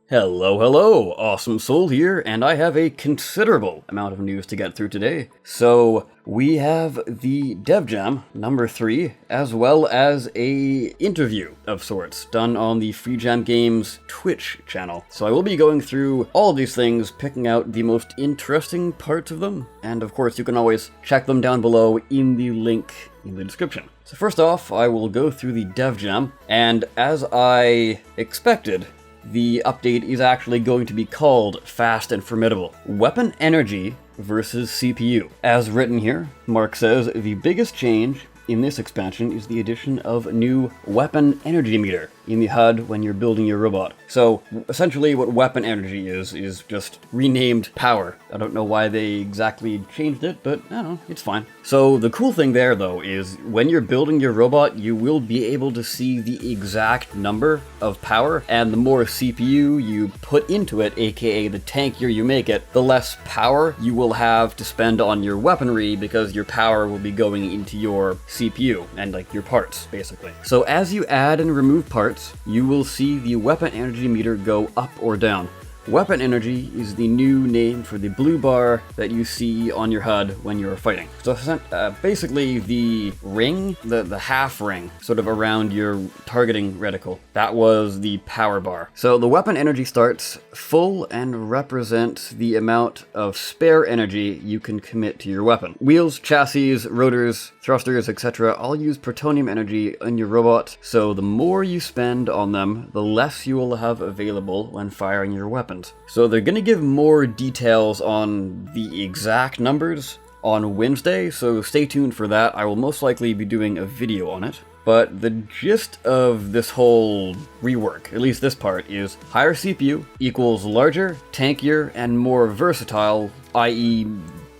Hello, hello! Awesome Soul here, and I have a considerable amount of news to get through today. So, we have the Dev Jam number 3, as well as a interview of sorts, done on the FreeJam Games Twitch channel. So I will be going through all of these things, picking out the most interesting parts of them, and of course you can always check them down below in the link in the description. So first off, I will go through the Dev Jam, and as I expected, the update is actually going to be called Fast and Formidable. Weapon Energy versus CPU. As written here, Mark says, the biggest change in this expansion is the addition of a new weapon energy meter in the HUD when you're building your robot. So essentially what weapon energy is just renamed power. I don't know why they exactly changed it, but I don't know, it's fine. So the cool thing there though is when you're building your robot, you will be able to see the exact number of power, and the more CPU you put into it, aka the tankier you make it, the less power you will have to spend on your weaponry because your power will be going into your CPU and like your parts basically. So as you add and remove parts, you will see the weapon energy meter go up or down. Weapon energy is the new name for the blue bar that you see on your HUD when you're fighting. So basically the ring, the half ring, sort of around your targeting reticle, that was the power bar. So the weapon energy starts full and represents the amount of spare energy you can commit to your weapon. Wheels, chassis, rotors, thrusters, etc. all use plutonium energy in your robot, so the more you spend on them, the less you will have available when firing your weapon. So they're going to give more details on the exact numbers on Wednesday, so stay tuned for that. I will most likely be doing a video on it. But the gist of this whole rework, at least this part, is higher CPU equals larger, tankier, and more versatile, i.e.,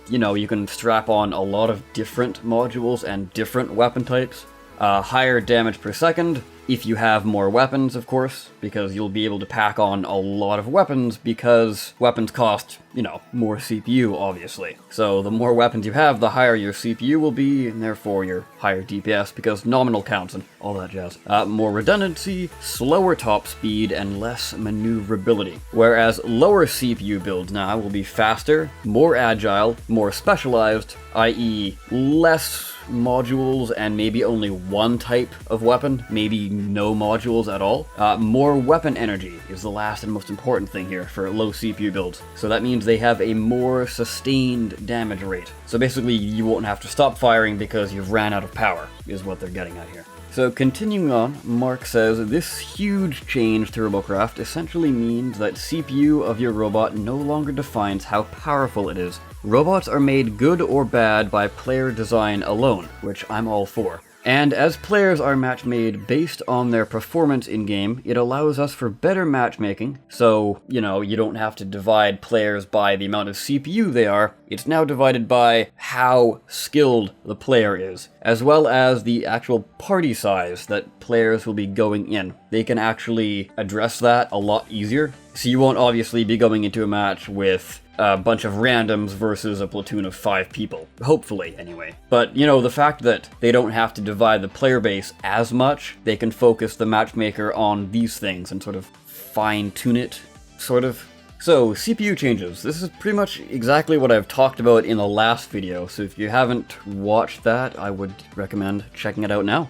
you know, you can strap on a lot of different modules and different weapon types. Higher damage per second, if you have more weapons, of course, because you'll be able to pack on a lot of weapons because weapons cost, you know, more CPU, obviously. So the more weapons you have, the higher your CPU will be, and therefore your higher DPS, because nominal counts and all that jazz. More redundancy, slower top speed, and less maneuverability. Whereas lower CPU builds now will be faster, more agile, more specialized, i.e. less modules and maybe only one type of weapon, maybe no modules at all. More weapon energy is the last and most important thing here for low CPU builds. So that means they have a more sustained damage rate. So basically you won't have to stop firing because you've ran out of power, is what they're getting at here. So continuing on, Mark says this huge change to Robocraft essentially means that CPU of your robot no longer defines how powerful it is. Robots are made good or bad by player design alone, which I'm all for. And as players are match-made based on their performance in-game, it allows us for better matchmaking. So, you know, you don't have to divide players by the amount of CPU they are. It's now divided by how skilled the player is, as well as the actual party size that players will be going in. They can actually address that a lot easier. So you won't obviously be going into a match with a bunch of randoms versus a platoon of 5 people. Hopefully, anyway. But, you know, the fact that they don't have to divide the player base as much, they can focus the matchmaker on these things and sort of fine-tune it, sort of. So, CPU changes. This is pretty much exactly what I've talked about in the last video, so if you haven't watched that, I would recommend checking it out now.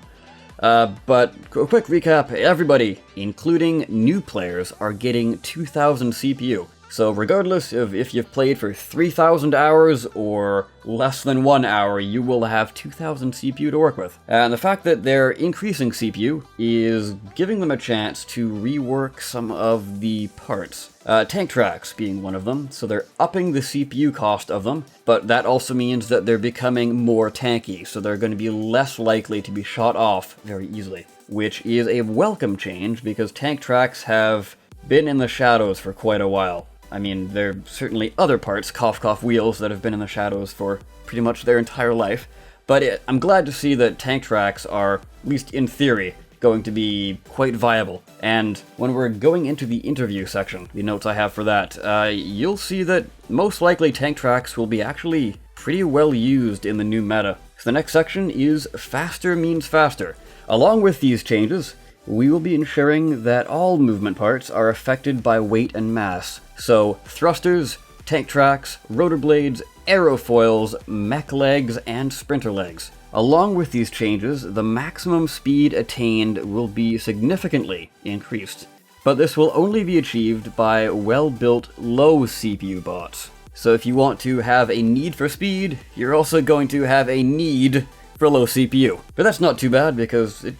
But a quick recap, everybody, including new players, are getting 2,000 CPU. So regardless of if you've played for 3,000 hours or less than 1 hour, you will have 2,000 CPU to work with. And the fact that they're increasing CPU is giving them a chance to rework some of the parts. Tank tracks being one of them, so they're upping the CPU cost of them, but that also means that they're becoming more tanky, so they're going to be less likely to be shot off very easily, which is a welcome change because tank tracks have been in the shadows for quite a while. I mean, there are certainly other parts, cough cough wheels, that have been in the shadows for pretty much their entire life, but I'm glad to see that tank tracks are, at least in theory, going to be quite viable. And when we're going into the interview section, the notes I have for that, you'll see that most likely tank tracks will be actually pretty well used in the new meta. So the next section is faster means faster. Along with these changes, we will be ensuring that all movement parts are affected by weight and mass. So thrusters, tank tracks, rotor blades, aerofoils, mech legs, and sprinter legs. Along with these changes, the maximum speed attained will be significantly increased. But this will only be achieved by well-built low CPU bots. So if you want to have a need for speed, you're also going to have a need for low CPU. But that's not too bad because, it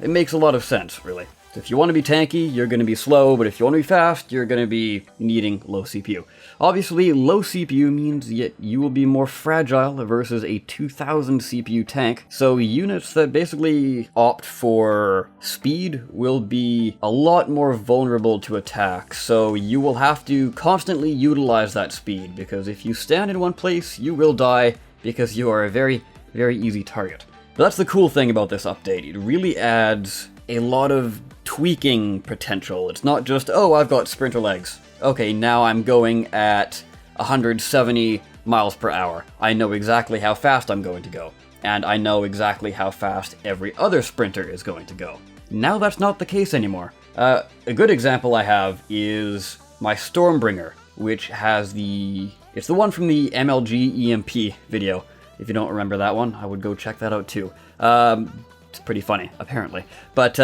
makes a lot of sense, really. So if you want to be tanky, you're going to be slow, but if you want to be fast, you're going to be needing low CPU. Obviously, low CPU means that you will be more fragile versus a 2000 CPU tank, so units that basically opt for speed will be a lot more vulnerable to attack, so you will have to constantly utilize that speed, because if you stand in one place, you will die because you are a very, very easy target. But that's the cool thing about this update. It really adds a lot of tweaking potential. It's not just, oh, I've got sprinter legs. Okay, now I'm going at 170 miles per hour. I know exactly how fast I'm going to go. And I know exactly how fast every other sprinter is going to go. Now that's not the case anymore. A good example I have is my Stormbringer, which has it's the one from the MLG EMP video. If you don't remember that one, I would go check that out too. It's pretty funny, apparently. But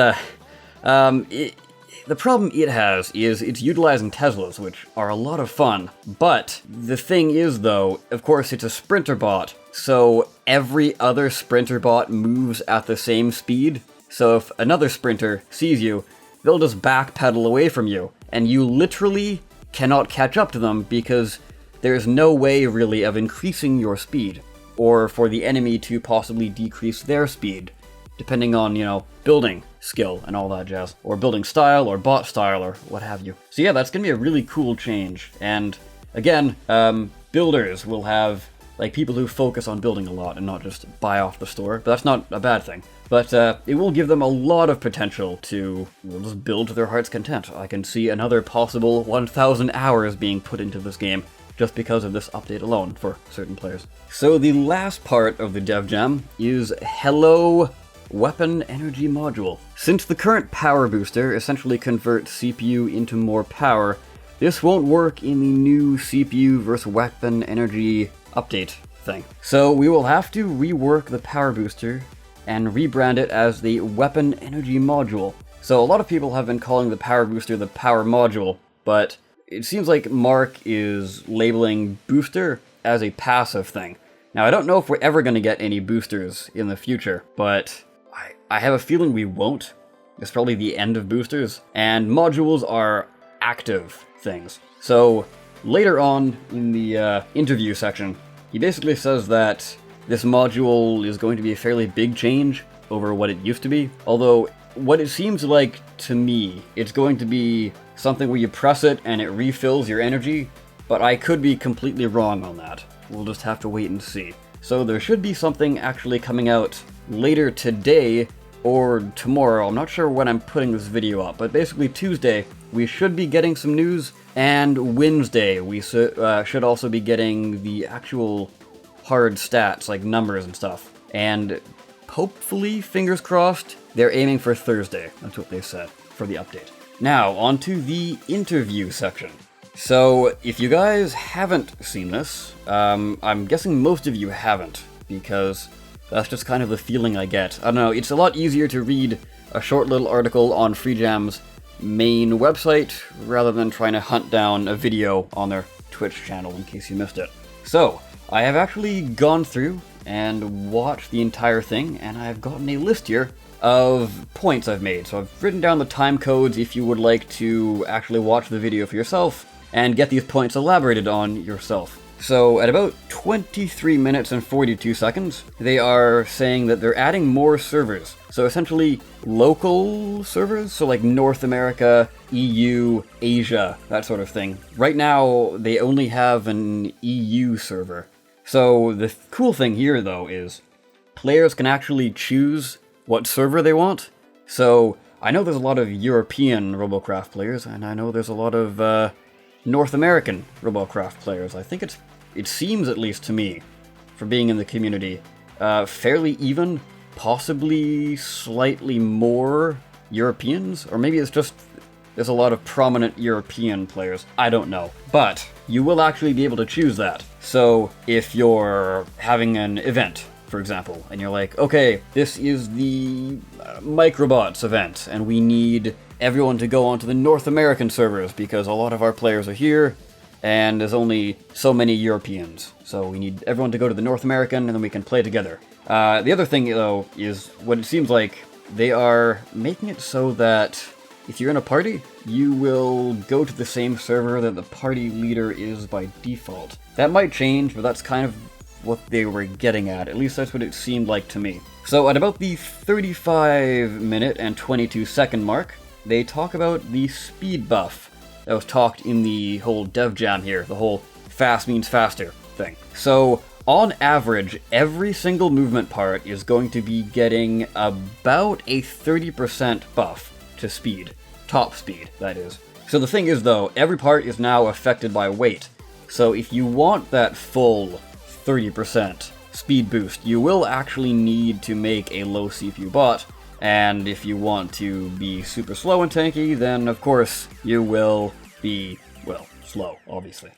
the problem it has is it's utilizing Teslas, which are a lot of fun. But the thing is, though, of course, it's a sprinter bot, so every other sprinter bot moves at the same speed. So if another sprinter sees you, they'll just backpedal away from you, and you literally cannot catch up to them because there's no way really of increasing your speed, or for the enemy to possibly decrease their speed, depending on, building skill and all that jazz, or building style, or bot style, or what have you. So yeah, that's gonna be a really cool change, and again, builders will have, people who focus on building a lot and not just buy off the store, but that's not a bad thing. But it will give them a lot of potential to just build to their heart's content. I can see another possible 1,000 hours being put into this game just because of this update alone for certain players. So the last part of the dev jam is Hello Weapon Energy Module. Since the current power booster essentially converts CPU into more power, this won't work in the new CPU versus weapon energy update thing. So we will have to rework the power booster and rebrand it as the Weapon Energy Module. So a lot of people have been calling the power booster the power module, but it seems like Mark is labeling booster as a passive thing. Now, I don't know if we're ever going to get any boosters in the future, but I have a feeling we won't. It's probably the end of boosters, and modules are active things. So later on in the interview section, he basically says that this module is going to be a fairly big change over what it used to be, although what it seems like to me, it's going to be something where you press it and it refills your energy, but I could be completely wrong on that. We'll just have to wait and see. So there should be something actually coming out later today or tomorrow. I'm not sure when I'm putting this video up, but basically Tuesday we should be getting some news, and Wednesday we should also be getting the actual hard stats, like numbers and stuff. And hopefully, fingers crossed, they're aiming for Thursday. That's what they said for the update. Now, on to the interview section. So, if you guys haven't seen this, I'm guessing most of you haven't, because that's just kind of the feeling I get. I don't know, it's a lot easier to read a short little article on FreeJam's main website, rather than trying to hunt down a video on their Twitch channel in case you missed it. So, I have actually gone through and watched the entire thing, and I've gotten a list here of points I've made. So I've written down the time codes if you would like to actually watch the video for yourself and get these points elaborated on yourself. So at about 23 minutes and 42 seconds, they are saying that they're adding more servers. So essentially local servers, so like North America, EU, Asia, that sort of thing. Right now, they only have an EU server. So the cool thing here, though, is players can actually choose what server they want. So I know there's a lot of European Robocraft players, and I know there's a lot of North American Robocraft players. I think it seems, at least to me, for being in the community, fairly even, possibly slightly more Europeans, or maybe it's just there's a lot of prominent European players. I don't know. But you will actually be able to choose that. So if you're having an event, for example, and you're like, okay, this is the Microbots event, and we need everyone to go onto the North American servers because a lot of our players are here, and there's only so many Europeans. So we need everyone to go to the North American, and then we can play together. The other thing, though, is what it seems like they are making it so that if you're in a party, you will go to the same server that the party leader is by default. That might change, but that's kind of what they were getting at least that's what it seemed like to me. So at about the 35-minute and 22-second mark, they talk about the speed buff that was talked in the whole dev jam here, the whole fast means faster thing. So on average, every single movement part is going to be getting about a 30% buff to speed. Top speed, that is. So the thing is though, every part is now affected by weight. So if you want that full 30% speed boost, you will actually need to make a low CPU bot, and if you want to be super slow and tanky, then of course you will be, well, slow, obviously.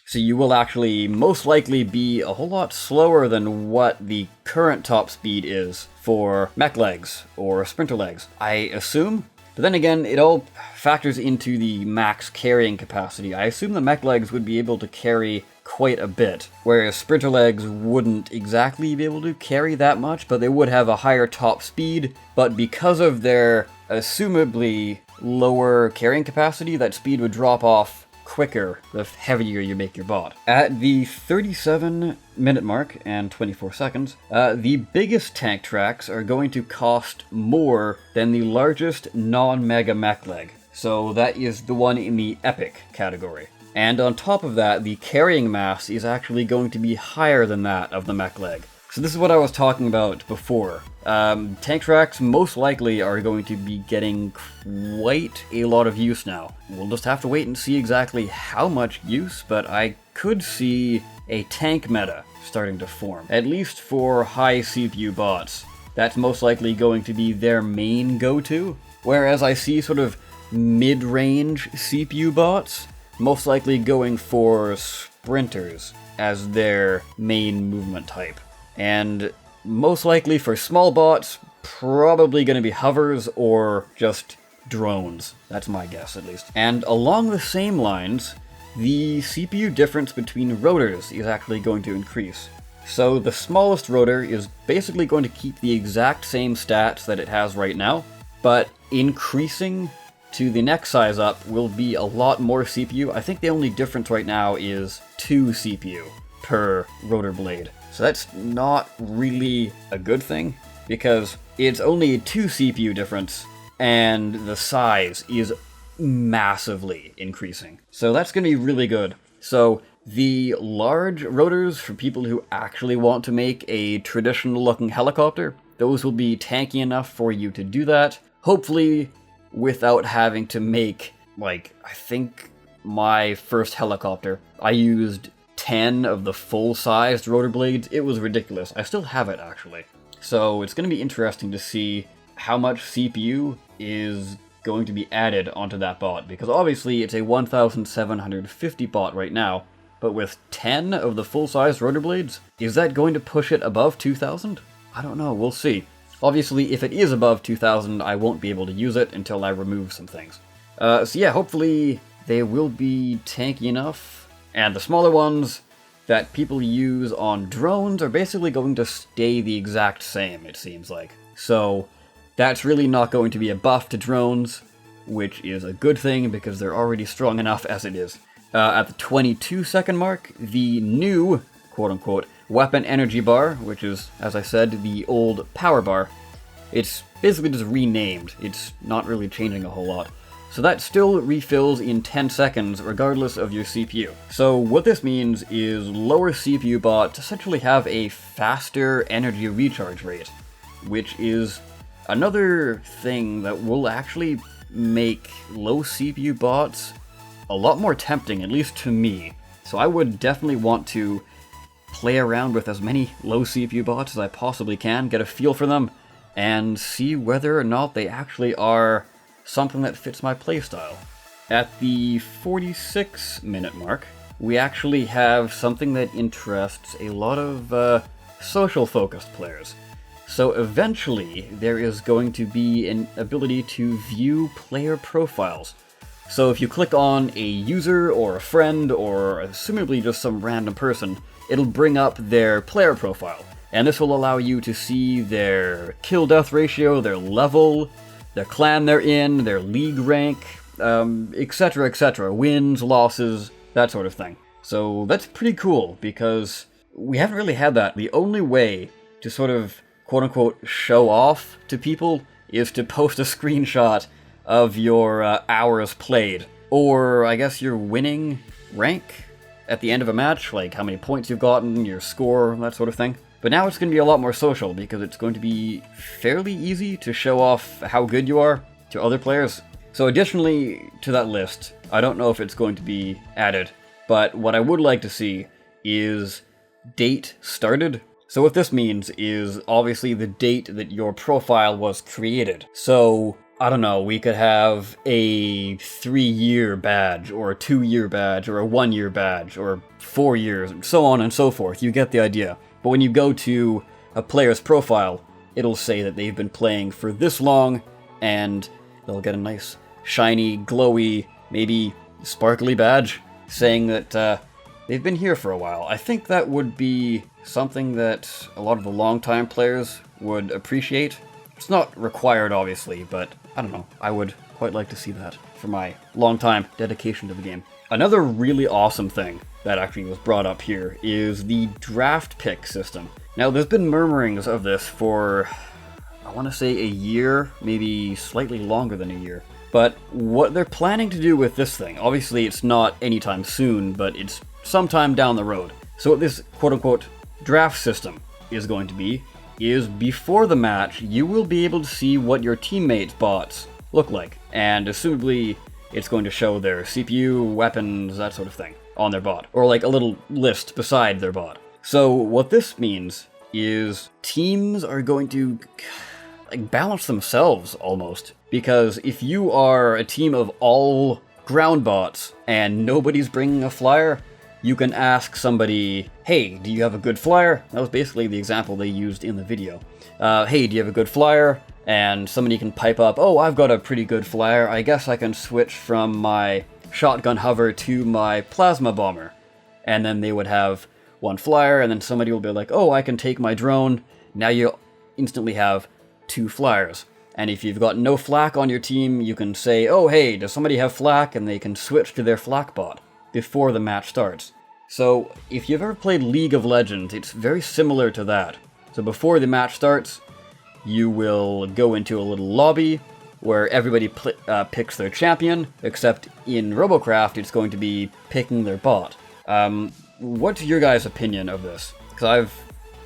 So you will actually most likely be a whole lot slower than what the current top speed is for mech legs or sprinter legs, I assume. But then again, it all factors into the max carrying capacity. I assume the mech legs would be able to carry quite a bit, whereas sprinter legs wouldn't exactly be able to carry that much, but they would have a higher top speed. But because of their assumably lower carrying capacity, that speed would drop off quicker the heavier you make your bot. At the 37-minute mark and 24 seconds, the biggest tank tracks are going to cost more than the largest non-mega mech leg. So that is the one in the epic category. And on top of that, the carrying mass is actually going to be higher than that of the mech leg. So this is what I was talking about before. Tank tracks most likely are going to be getting quite a lot of use now. We'll just have to wait and see exactly how much use, but I could see a tank meta starting to form. At least for high CPU bots. That's most likely going to be their main go-to. Whereas I see sort of mid-range CPU bots most likely going for sprinters as their main movement type. And most likely for small bots, probably going to be hovers or just drones. That's my guess, at least. And along the same lines, the CPU difference between rotors is actually going to increase. So the smallest rotor is basically going to keep the exact same stats that it has right now, but increasing to the next size up will be a lot more CPU. I think the only difference right now is 2 CPU per rotor blade. So that's not really a good thing, because it's only 2 CPU difference, and the size is massively increasing. So that's going to be really good. So the large rotors, for people who actually want to make a traditional-looking helicopter, those will be tanky enough for you to do that. Hopefully without having to make, like, I think my first helicopter, I used 10 of the full-sized rotor blades. It was ridiculous. I still have it, actually. So it's going to be interesting to see how much CPU is going to be added onto that bot, because obviously it's a 1750 bot right now, but with 10 of the full-sized rotor blades, is that going to push it above 2000? I don't know, we'll see. Obviously, if it is above 2000, I won't be able to use it until I remove some things. So yeah, hopefully they will be tanky enough. And the smaller ones that people use on drones are basically going to stay the exact same, it seems like. So that's really not going to be a buff to drones, which is a good thing because they're already strong enough as it is. At the 22-second mark, the new, quote-unquote, weapon energy bar, which is, as I said, the old power bar, it's basically just renamed. It's not really changing a whole lot. So that still refills in 10 seconds regardless of your CPU. So what this means is lower CPU bots essentially have a faster energy recharge rate, which is another thing that will actually make low CPU bots a lot more tempting, at least to me. So I would definitely want to play around with as many low CPU bots as I possibly can, get a feel for them, and see whether or not they actually are something that fits my playstyle. At the 46-minute mark, we actually have something that interests a lot of social-focused players. So eventually, there is going to be an ability to view player profiles. So if you click on a user or a friend or assumably just some random person, it'll bring up their player profile. And this will allow you to see their kill-death ratio, their level, their clan they're in, their league rank, etc, etc, wins, losses, that sort of thing. So that's pretty cool, because we haven't really had that. The only way to sort of, quote-unquote, show off to people is to post a screenshot of your hours played, or I guess your winning rank at the end of a match, like how many points you've gotten, your score, that sort of thing. But now it's going to be a lot more social, because it's going to be fairly easy to show off how good you are to other players. So additionally to that list, I don't know if it's going to be added, but what I would like to see is date started. So what this means is obviously the date that your profile was created. So, I don't know, we could have a 3-year badge, or a 2-year badge, or a 1-year badge, or 4 years, and so on and so forth. You get the idea. But when you go to a player's profile, it'll say that they've been playing for this long, and they'll get a nice, shiny, glowy, maybe sparkly badge saying that they've been here for a while. I think that would be something that a lot of the long-time players would appreciate. It's not required, obviously, but I don't know. I would quite like to see that for my long-time dedication to the game. Another really awesome thing that actually was brought up here is the draft pick system. Now, there's been murmurings of this for, I want to say, a year, maybe slightly longer than a year. But what they're planning to do with this thing, obviously it's not anytime soon, but it's sometime down the road. So what this quote-unquote draft system is going to be is before the match, you will be able to see what your teammates' bots look like. And assumably, it's going to show their CPU, weapons, that sort of thing on their bot. Or like a little list beside their bot. So what this means is teams are going to like balance themselves almost. Because if you are a team of all ground bots and nobody's bringing a flyer, you can ask somebody, hey, do you have a good flyer? That was basically the example they used in the video. Hey, do you have a good flyer? And somebody can pipe up, oh, I've got a pretty good flyer. I guess I can switch from my shotgun hover to my plasma bomber. And then they would have one flyer, and then somebody will be like, oh, I can take my drone. Now you instantly have 2 flyers. And if you've got no flak on your team, you can say, oh, hey, does somebody have flak? And they can switch to their flak bot before the match starts. So if you've ever played League of Legends, it's very similar to that. So before the match starts, you will go into a little lobby where everybody picks their champion, except in Robocraft, it's going to be picking their bot. What's your guys' opinion of this? Because I've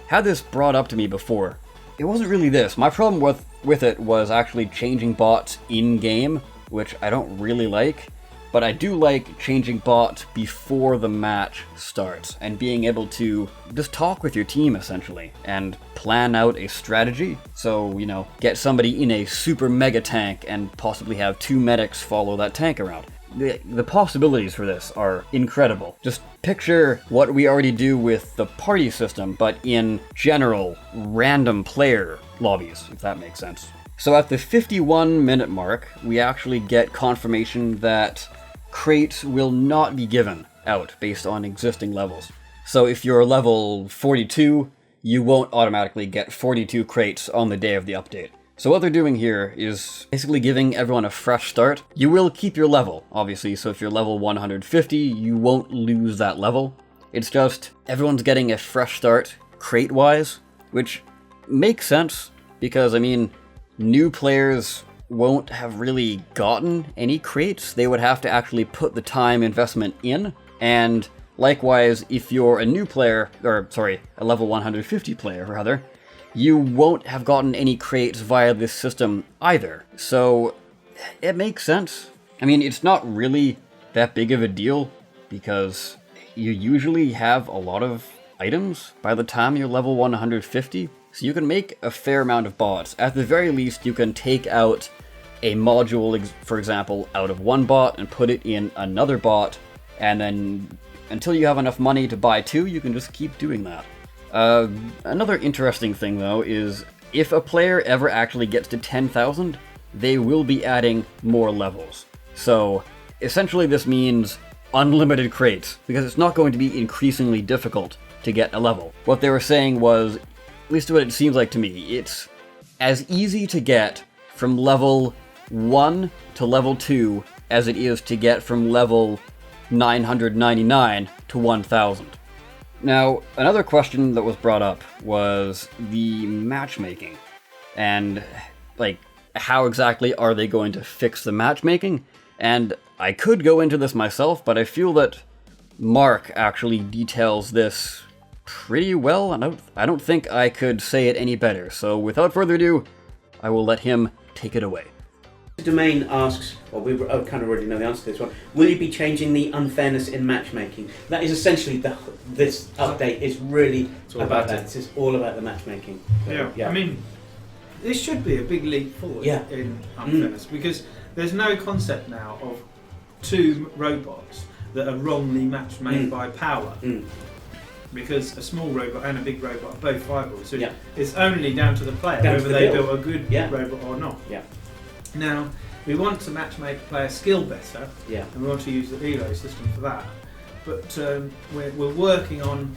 had this brought up to me before. It wasn't really this. My problem with it was actually changing bots in-game, which I don't really like. But I do like changing bots before the match starts and being able to just talk with your team, essentially, and plan out a strategy. So, you know, get somebody in a super mega tank and possibly have 2 medics follow that tank around. The possibilities for this are incredible. Just picture what we already do with the party system, but in general, random player lobbies, if that makes sense. So at the 51-minute mark, we actually get confirmation that crates will not be given out based on existing levels. So if you're level 42, you won't automatically get 42 crates on the day of the update. So what they're doing here is basically giving everyone a fresh start. You will keep your level, obviously, so if you're level 150, you won't lose that level. It's just everyone's getting a fresh start crate-wise, which makes sense, because, I mean, new players won't have really gotten any crates. They would have to actually put the time investment in, and likewise, if you're a new player, or sorry, a level 150 player rather, you won't have gotten any crates via this system either. So it makes sense. I mean, it's not really that big of a deal because you usually have a lot of items by the time you're level 150. So you can make a fair amount of bots. At the very least, you can take out a module, for example, out of one bot and put it in another bot, and then until you have enough money to buy 2, you can just keep doing that. Another interesting thing, though, is if a player ever actually gets to 10,000, they will be adding more levels. So essentially this means unlimited crates, because it's not going to be increasingly difficult to get a level. What they were saying was, at least what it seems like to me, it's as easy to get from level 1 to level 2 as it is to get from level 999 to 1000. Now, another question that was brought up was the matchmaking, and like, how exactly are they going to fix the matchmaking? And I could go into this myself, but I feel that Mark actually details this pretty well, and I don't think I could say it any better. So without further ado, I will let him take it away. The domain asks, well, we kind of already know the answer to this one. Will you be changing the unfairness in matchmaking? That is essentially this update is really about that. It's all about the matchmaking. So, yeah, I mean, this should be a big leap forward in unfairness because there's no concept now of 2 robots that are wrongly match-made by power. Because a small robot and a big robot are both viable. So it's only down to the player whether they build a good robot or not. Now, we want to match-make player skill better, and we want to use the elo system for that. But we're working on,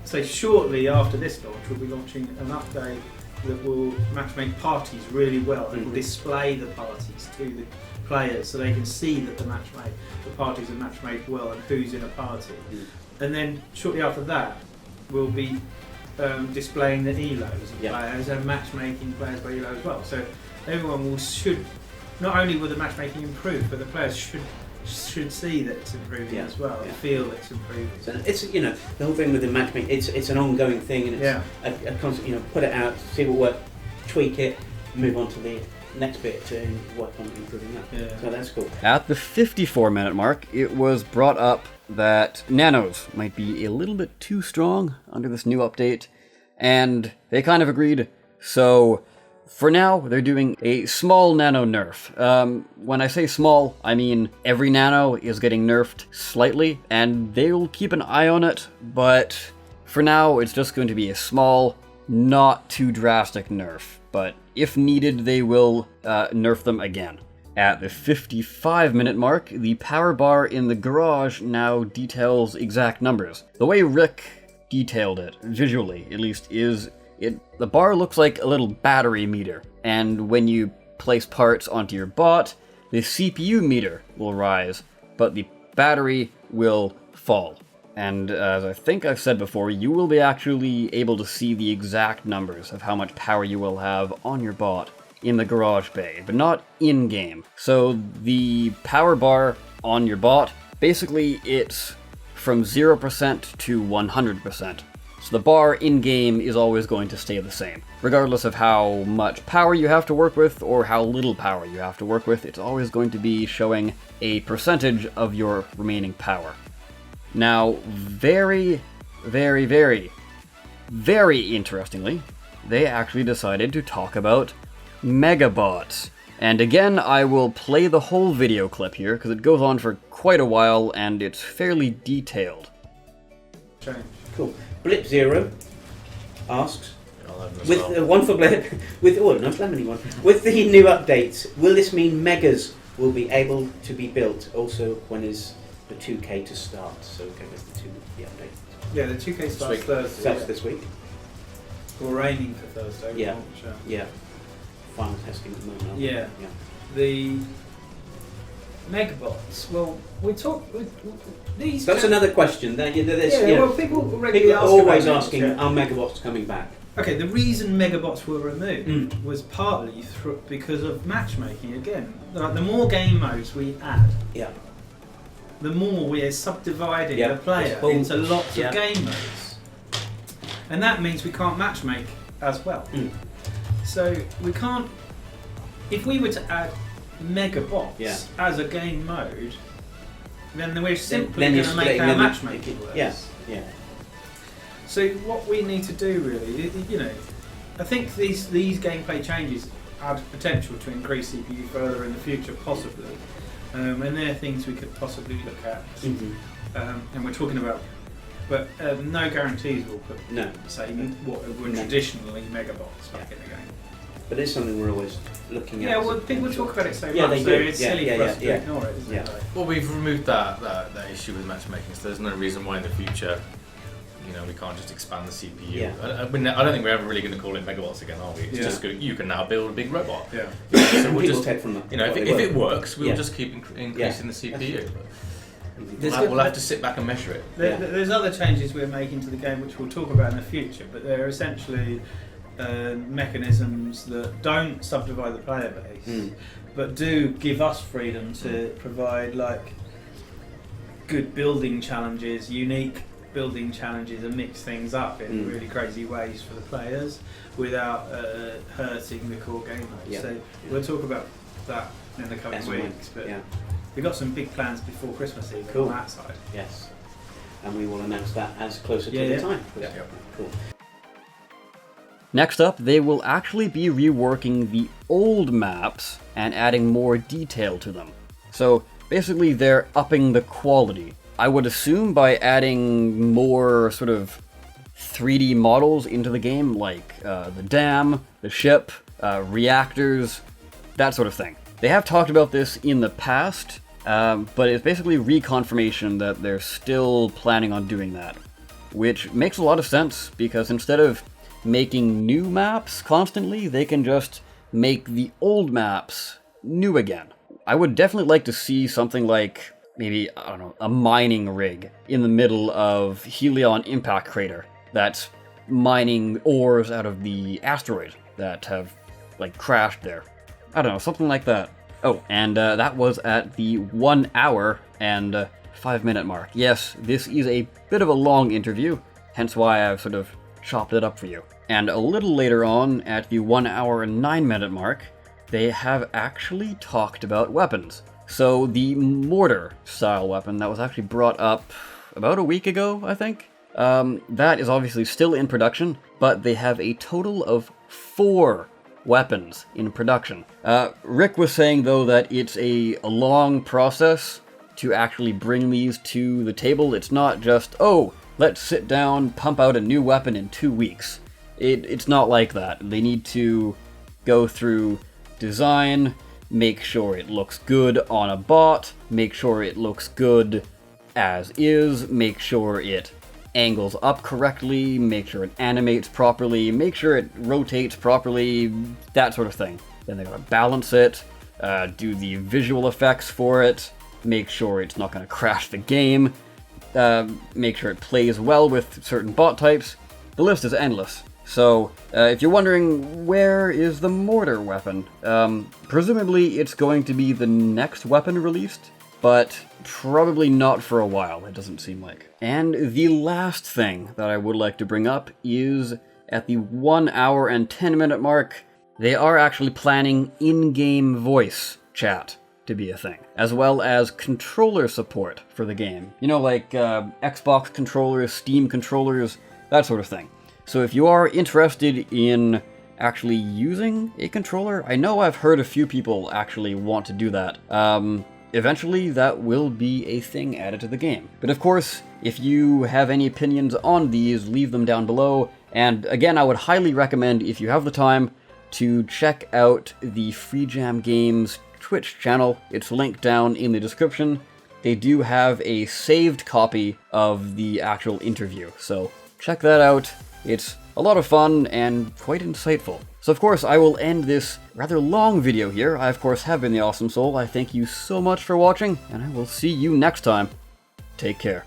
say shortly after this launch, we'll be launching an update that will match-make parties really well and will display the parties to the players so they can see that the parties are match-made well and who's in a party. And then shortly after that, we'll be displaying the elos of players and matchmaking players by elo as well. So everyone should, not only will the matchmaking improve, but the players should see that it's improving as well, and feel it's improving. So it's, the whole thing with the matchmaking, it's an ongoing thing, and it's a constant, put it out, see what works, tweak it, move on to the next bit to work on improving that. So that's cool. At the 54-minute mark, it was brought up that nanos might be a little bit too strong under this new update, and they kind of agreed. So for now, they're doing a small nano nerf. When I say small, I mean every nano is getting nerfed slightly, and they'll keep an eye on it, but for now, it's just going to be a small, not too drastic nerf. But if needed, they will nerf them again. At the 55-minute mark, the power bar in the garage now details exact numbers. The way Rick detailed it, visually at least, is the bar looks like a little battery meter, and when you place parts onto your bot, the CPU meter will rise, but the battery will fall. And as I think I've said before, you will be actually able to see the exact numbers of how much power you will have on your bot in the garage bay, but not in-game. So the power bar on your bot, basically it's from 0% to 100%. So the bar in-game is always going to stay the same. Regardless of how much power you have to work with or how little power you have to work with, it's always going to be showing a percentage of your remaining power. Now, very, very, very, very interestingly, they actually decided to talk about Megabots. And again, I will play the whole video clip here, because it goes on for quite a while, and it's fairly detailed. Cool. Blip Zero asks, with one for Blip, with with the new updates, will this mean Megas will be able to be built? Also, when is the 2K to start? So okay, with the update. Yeah, the 2K starts Thursday. Starts this week. We're aiming for Thursday. Yeah. Final testing at the moment. Yeah. The Megabots. Well, we talk with these. That's another question. Well, people are always asking, are Megabots coming back? Okay, the reason Megabots were removed was partly because of matchmaking. Again, the more game modes we add, the more we are subdividing the player into lots of game modes, and that means we can't matchmake as well. So we can't. If we were to add Megabots as a game mode, then we're simply going to make our matchmaking worse. So what we need to do really, you know, I think these gameplay changes add potential to increase CPU further in the future, possibly, and they're things we could possibly look at. And we're talking about, but no guarantees we'll put, say, what were traditionally Megabots back in the game. But it's something we're always looking at. Yeah, well, people talk about it so much, so it's silly for us to ignore it, isn't it? Well, we've removed that issue with matchmaking, so there's no reason why in the future, you know, we can't just expand the CPU. Yeah. I don't think we're ever really going to call it Megabots again, are we? It's just good. You can now build a big robot. Yeah. So we'll just take from them. You know, if it works, we'll just keep increasing the CPU. We'll have to sit back and measure it. There's other changes we're making to the game, which we'll talk about in the future, but they're essentially mechanisms that don't subdivide the player base, but do give us freedom to provide like good building challenges, unique building challenges, and mix things up in really crazy ways for the players without hurting the core game mode. So we'll talk about that in the coming weeks, but we've got some big plans before Christmas Eve on that side. Yes, and we will announce that as closer to the time. Cool. Next up, they will actually be reworking the old maps and adding more detail to them. So basically they're upping the quality. I would assume by adding more sort of 3D models into the game, like the dam, the ship, reactors, that sort of thing. They have talked about this in the past, but it's basically reconfirmation that they're still planning on doing that. Which makes a lot of sense, because instead of making new maps constantly, they can just make the old maps new again. I would definitely like to see something like, maybe, I don't know, a mining rig in the middle of Helion Impact Crater that's mining ores out of the asteroid that have, like, crashed there. I don't know, something like that. Oh, and that was at the 1 hour and 5 minute mark. Yes, this is a bit of a long interview, hence why I've sort of chopped it up for you. And a little later on, at the 1 hour and 9 minute mark, they have actually talked about weapons. So the mortar style weapon that was actually brought up about a week ago, I think, that is obviously still in production, but they have a total of 4 weapons in production. Rick was saying, though, that it's a long process to actually bring these to the table. It's not just, oh, let's sit down, pump out a new weapon in 2 weeks. It's not like that. They need to go through design, make sure it looks good on a bot, make sure it looks good as is, make sure it angles up correctly, make sure it animates properly, make sure it rotates properly, that sort of thing. Then they gotta balance it, do the visual effects for it, make sure it's not gonna crash the game, make sure it plays well with certain bot types. The list is endless. So, if you're wondering, where is the mortar weapon? Presumably it's going to be the next weapon released, but probably not for a while, it doesn't seem like. And the last thing that I would like to bring up is, at the 1 hour and 10 minute mark, they are actually planning in-game voice chat to be a thing, as well as controller support for the game. You know, like Xbox controllers, Steam controllers, that sort of thing. So if you are interested in actually using a controller, I know I've heard a few people actually want to do that. Eventually that will be a thing added to the game. But of course, if you have any opinions on these, leave them down below. And again, I would highly recommend, if you have the time, to check out the FreeJam Games Twitch channel. It's linked down in the description. They do have a saved copy of the actual interview, so check that out. It's a lot of fun and quite insightful. So of course I will end this rather long video here. I of course have been the Awesome Soul. I thank you so much for watching, and I will see you next time. Take care.